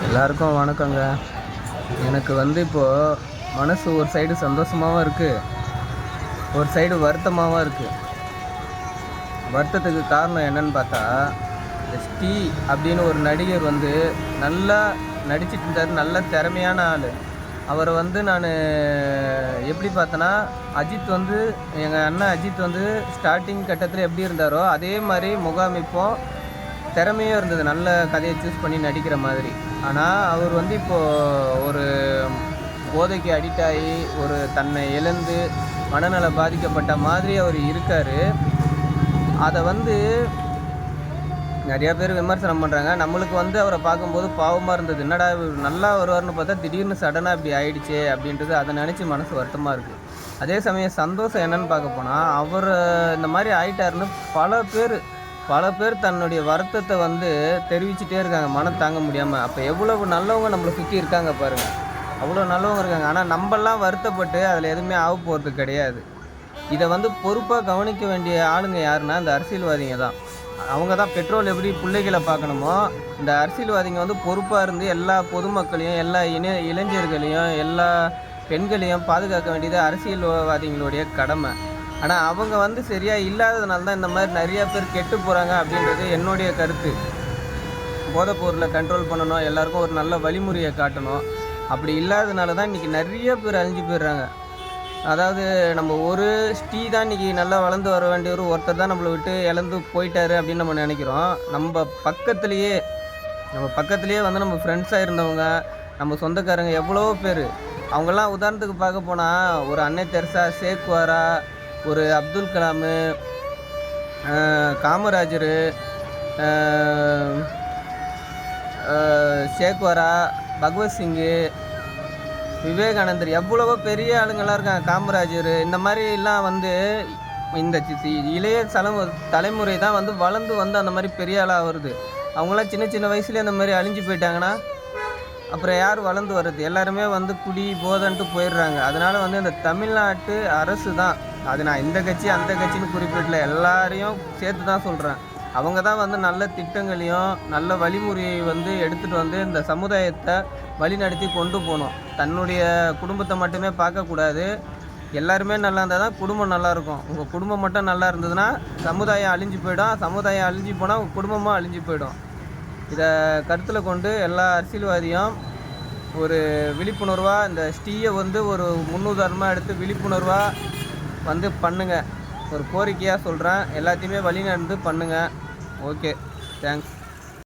எல்லாருக்கும் வணக்கங்க. எனக்கு இப்போது மனசு ஒரு சைடு சந்தோஷமாகவும் இருக்குது, ஒரு சைடு வருத்தமாகவும் இருக்குது. வருத்தத்துக்கு காரணம் என்னன்னு பார்த்தா, ஸ்ரீ அப்படின்னு ஒரு நடிகர் நல்லா நடிச்சிட்டு இருந்தார். நல்ல திறமையான ஆள். அவரை நான் எப்படி பார்த்தேன்னா, அஜித் எங்கள் அண்ணன் அஜித் ஸ்டார்டிங் கட்டத்தில் எப்படி இருந்தாரோ அதே மாதிரி முகாமிப்போம் திறமையும் இருந்தது. நல்ல கதையை சூஸ் பண்ணி நடிக்கிற மாதிரி. ஆனால் அவர் இப்போது ஒரு போதைக்கு அடிக்ட் ஆகி ஒரு தன்னை இழந்து மனநல பாதிக்கப்பட்ட மாதிரி அவர் இருக்கார். அதை நிறையா பேர் விமர்சனம் பண்ணுறாங்க. நம்மளுக்கு அவரை பார்க்கும்போது பாவமாக இருந்தது. என்னடா நல்லா வருவார்னு பார்த்தா திடீர்னு சடனாக இப்படி ஆயிடுச்சே அப்படின்றது அதை நினச்சி மனசு வருத்தமாக இருக்குது. அதே சமயம் சந்தோஷம் என்னன்னு பார்க்க போனால், அவர் இந்த மாதிரி ஆயிட்டாருன்னு பல பேர் தன்னுடைய வருத்தத்தை தெரிவிச்சுட்டே இருக்காங்க, மனம் தாங்க முடியாமல். அப்போ எவ்வளவு நல்லவங்க நம்மளை சுற்றி இருக்காங்க பாருங்கள், அவ்வளோ நல்லவங்க இருக்காங்க. ஆனால் நம்மலாம் வருத்தப்பட்டு அதில் எதுவுமே ஆக போகிறது கிடையாது. இதை பொறுப்பாக கவனிக்க வேண்டிய ஆளுங்க யாருன்னா இந்த அரசியல்வாதிங்க தான். அவங்க தான் பெட்ரோல் எப்படி பிள்ளைகளை பார்க்கணுமோ, இந்த அரசியல்வாதிங்க பொறுப்பாக இருந்து எல்லா பொதுமக்களையும் எல்லா இளைஞர்களையும் எல்லா பெண்களையும் பாதுகாக்க வேண்டியது அரசியல்வாதிகளுடைய கடமை. ஆனால் அவங்க சரியாக இல்லாததுனால தான் இந்த மாதிரி நிறையா பேர் கெட்டு போகிறாங்க அப்படின்றது என்னுடைய கருத்து. போதைப் பொருளை கண்ட்ரோல் பண்ணணும், எல்லாருக்கும் ஒரு நல்ல வழிமுறையை காட்டணும். அப்படி இல்லாததுனால தான் இன்றைக்கி நிறைய பேர் அழிஞ்சு போயிடுறாங்க. அதாவது நம்ம ஒரு ஸ்ரீ தான் இன்றைக்கி நல்லா வளர்ந்து வர வேண்டிய ஒருத்தர் தான் நம்மளை விட்டு இழந்து போயிட்டாரு அப்படின்னு நம்ம நினைக்கிறோம். நம்ம பக்கத்துலேயே நம்ம ஃப்ரெண்ட்ஸாக இருந்தவங்க, நம்ம சொந்தக்காரங்க எவ்வளோ பேர். அவங்கெல்லாம் உதாரணத்துக்கு பார்க்க போனால் ஒரு அன்னை தெரசா, சேக்குவாரா, ஒரு அப்துல் கலாமு, காமராஜர், சேக்குவாரா, பகவத்சிங்கு, விவேகானந்தர், எவ்வளவோ பெரிய ஆளுங்கள்லாம் இருக்காங்க. காமராஜர், இந்த மாதிரிலாம் இந்த இளைய தலைமுறை தான் வளர்ந்து அந்த மாதிரி பெரிய ஆளாக வருது. அவங்களாம் சின்ன சின்ன வயசுலேயே அந்த மாதிரி அழிஞ்சு போயிட்டாங்கன்னா அப்புறம் யார் வளர்ந்து வர்றது? எல்லாருமே குடி போதன்ட்டு போயிடுறாங்க. அதனால் இந்த தமிழ்நாட்டு அரசு தான், அது நான் இந்த கட்சி அந்த கட்சின்னு குறிப்பிடல, எல்லாரையும் சேர்த்து தான் சொல்கிறேன். அவங்க தான் நல்ல திட்டங்களையும் நல்ல வழிமுறையை எடுத்துகிட்டு இந்த சமுதாயத்தை வழிநடத்தி கொண்டு போகணும். தன்னுடைய குடும்பத்தை மட்டுமே பார்க்கக்கூடாது. எல்லாருமே நல்லா இருந்தால் தான் குடும்பம் நல்லாயிருக்கும். உங்கள் குடும்பம் மட்டும் நல்லா இருந்ததுன்னா சமுதாயம் அழிஞ்சு போயிடும். சமுதாயம் அழிஞ்சு போனால் உங்கள் குடும்பமும் அழிஞ்சு போயிடும். இதை கருத்தில் கொண்டு எல்லா அரசியல்வாதியும் ஒரு விழிப்புணர்வாக இந்த ஸ்ரீயை ஒரு முன்னுதாரணமாக எடுத்து விழிப்புணர்வாக பண்ணுங்கள். ஒரு கோரிக்கையாக சொல்கிறேன், எல்லாத்தையுமே வழி நடந்து பண்ணுங்கள். Okay, thanks.